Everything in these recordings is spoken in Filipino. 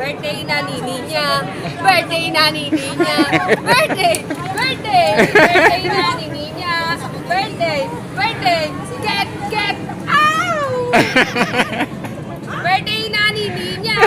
Birthday na nini niya. Birthday na nini niya. Birthday! Birthday! Birthday na nini niya. Birthday! Birthday! Get! Ow! Birthday na nini niya.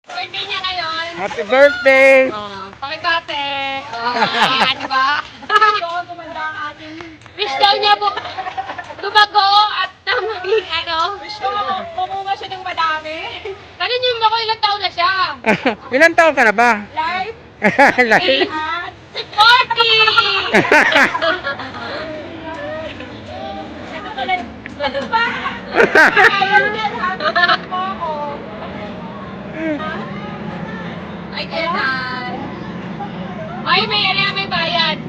Birthday niya ngayon. Happy birthday! Pakibate. Di ba? Wish daw niya po lumago at maging ano. Wish ko mamunga siya ng madami. Ganun yung ako ilang taon na siya. Ilan taon ka na ba? Life Life? at 40! Ano ba? Ayaw niya happy mo ako. Ay, kailan? Ay, may bayad.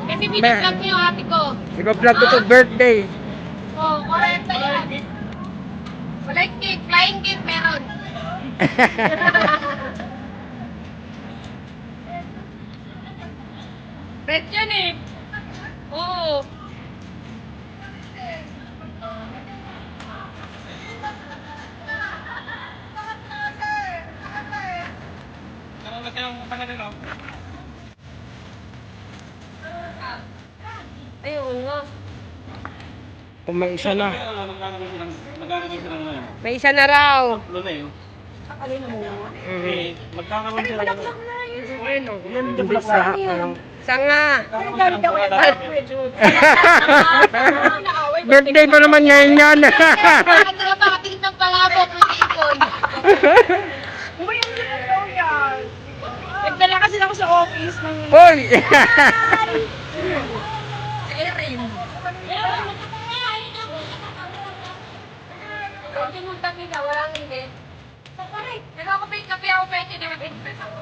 Kasi biniglag ko yung ate ko. Iba-vlog ko to birthday. Oh, correct yan. Walang cake, flying cake meron. Red yan eh. Oo. Ayun nga. Kung may isa na. May isa na raw. Magkakaroon sila ng Hindi sa sanga. Birthday pa naman ngayon yan. Ano na pakatingin ng palabok ng ipon? Nagdala kasi ako sa office ng... Hoy! Erin. Huwag yung muntang nila, walang hindi. Nagkakapit-kapi ako pwede na mag-invest ako.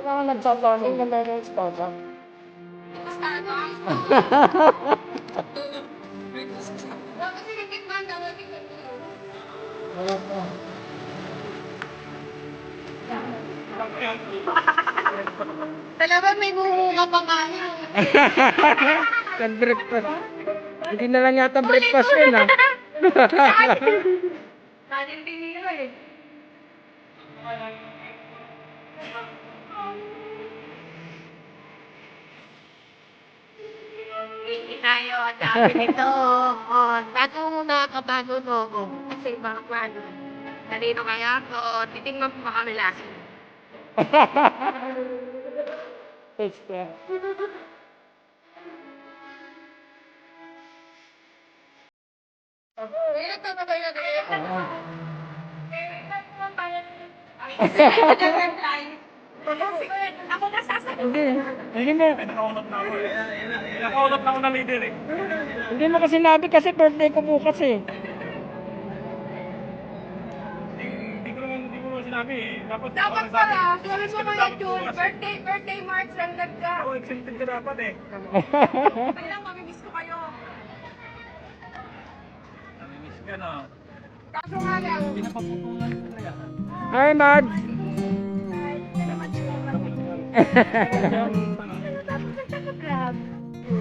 Wala ka nagsasabi na meron sa papa. Kasi nagkikman na, talaga may buhunga pa nga. Nag-breakfast. Hindi na lang yata breakfast yun ah. Nanindinig ko eh. Tayo at sabi nito, bago muna kabago mo, kasi baka paano. Nalino kaya ako, titingnan mo ba kami last? Ilan na ba yun? Ako nasasagot. Hindi mo. nakaulap na ako eh. Nakaulap na ako ng leader eh. Hindi mo kasi sinabi kasi birthday ko bukas eh. Hindi ko naman sinabi eh. Dapat pala, sabi mo ngayon June, birthday March lang nagka. Ako excited ka dapat eh. Kailang mamimiss ko kayo. Namimiss ka na. Kaso nga lang, Pinapaputulan ko talaga. Hi, Mad!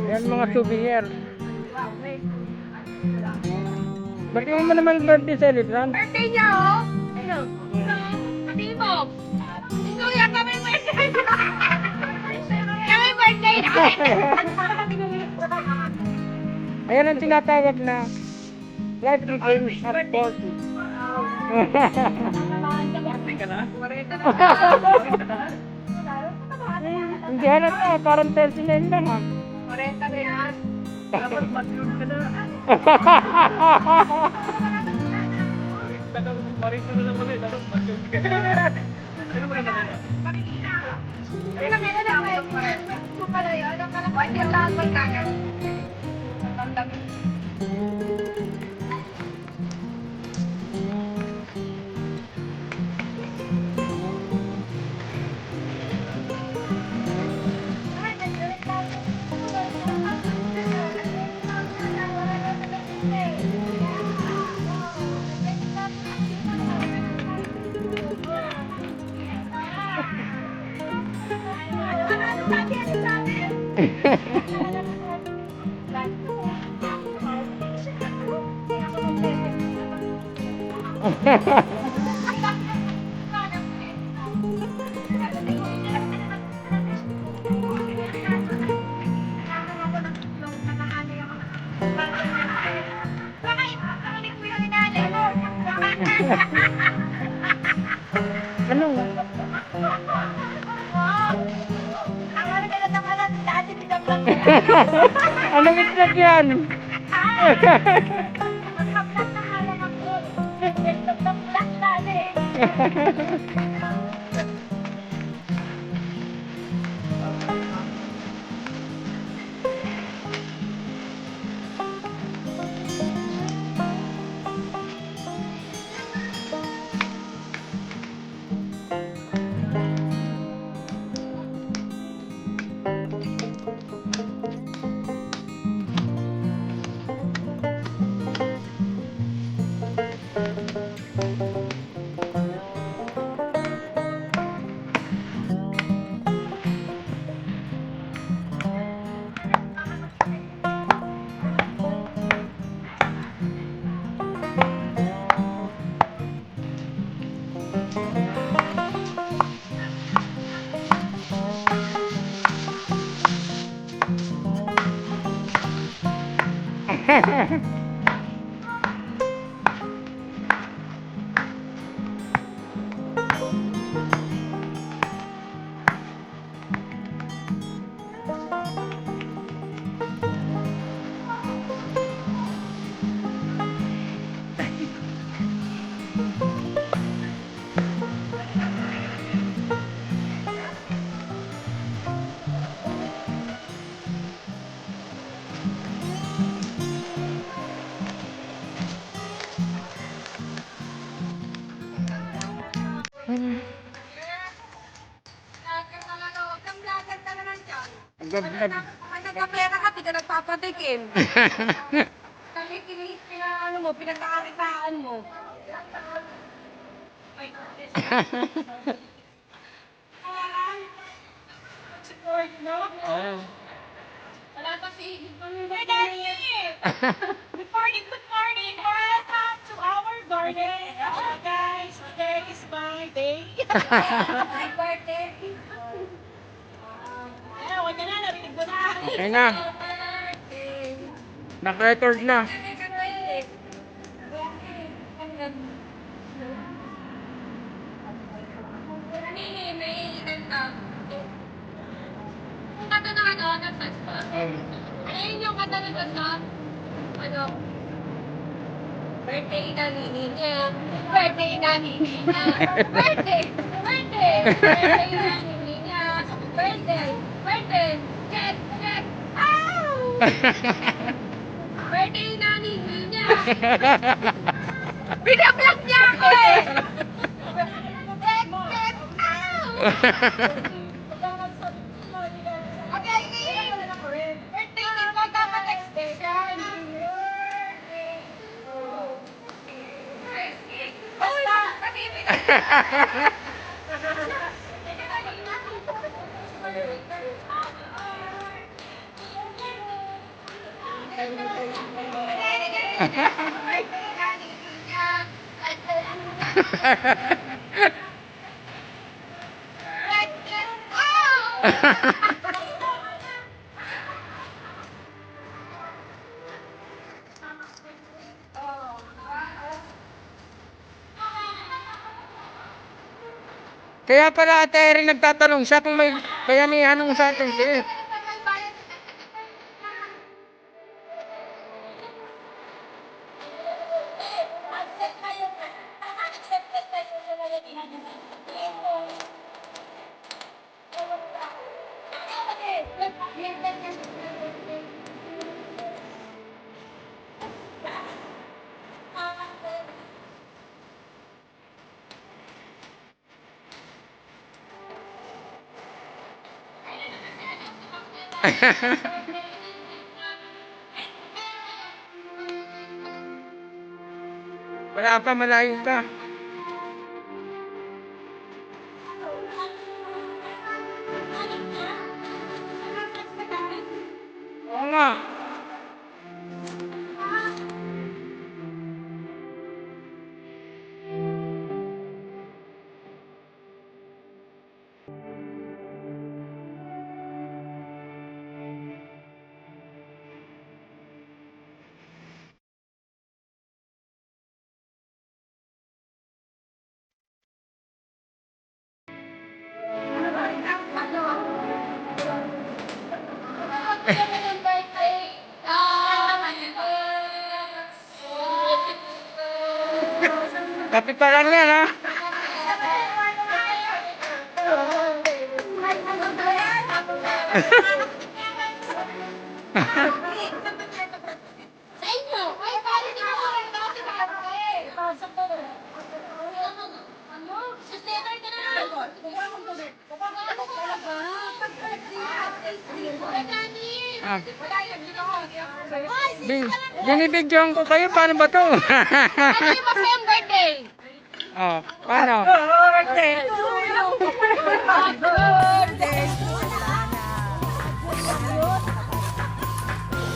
Yan mga souvenir. Bakit mo naman birthday celebration? birthday niya oh! Ano? Pati mo! Kuya, kami birthday! Kami birthday Ayan ang tinatawag na life revenge at 40. Party ka na? Hindi halata, parang 39 lang ah. 40 na yan. Dapat mature ka na. Marito na naman eh. Dapat mature ka na. Ano ba naman yun? Ano? Anong itlog yan? Ang ganda. Pag nagkapera ka, di ka nagpapatikim. Kasi pinagkakaritaan mo. Support, no? Wala pa si Hey, Daddy! Good morning, good morning! Welcome to our garden. Guys, today is my day. Happy birthday! Huwag ka na, narinig ko na. Okay na. Nag-record na. Kata na ano, nagtagpa. Ayun yung kata na sa ano, birthday na nini niya. Birthday na nini niya. Birthday! Birthday! Birthday na nini niya. Birthday! Birthday! Get! Get! Ow! Birthday na nini niya. Binablock niya ako eh! Get! Get! Ow! Okay, birthday din ko dapat extension. Basta, kasi Kaya pala Ate Erin nagtatanong siya kung may bayanihan ng sa ating liit. Wala pa, malayo pa. Oo nga. Kape pa lang yan, ha? Sa inyo! Ay, paano di mo kayo dati kakape? Ano? Sustainer ka na! Ano talaga? Ay, Dani! Ah, Wala yung ginawa. Ay, binibigyan ko kayo, paano ba to? ano yung masayang birthday? Oh, paano?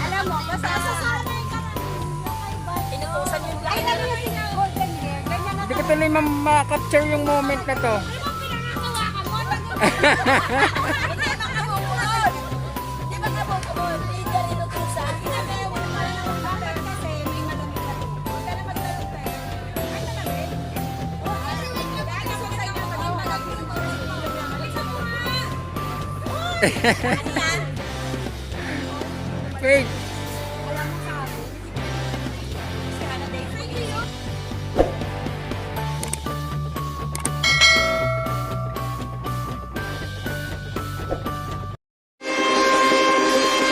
Alam mo, basta sasanay ka. Inutusan yung lahat. Ay, lalo yung golden hair. Ganyan na. Hindi ko tuloy ma-capture yung moment na to. Ano pinangagawa ka mo? Hindi makabukod. Hindi makabukod. Hindi ka inutusan. Ginagawa mo naman ang bakit kasi may malamig na to. Huwag ka na maglalong tayo. Ay, malamig? Oo, kasi wait lang. Dahil sa sa'yo na maging malamig. Alisan mo nga. Uy! Ano yan? Wait.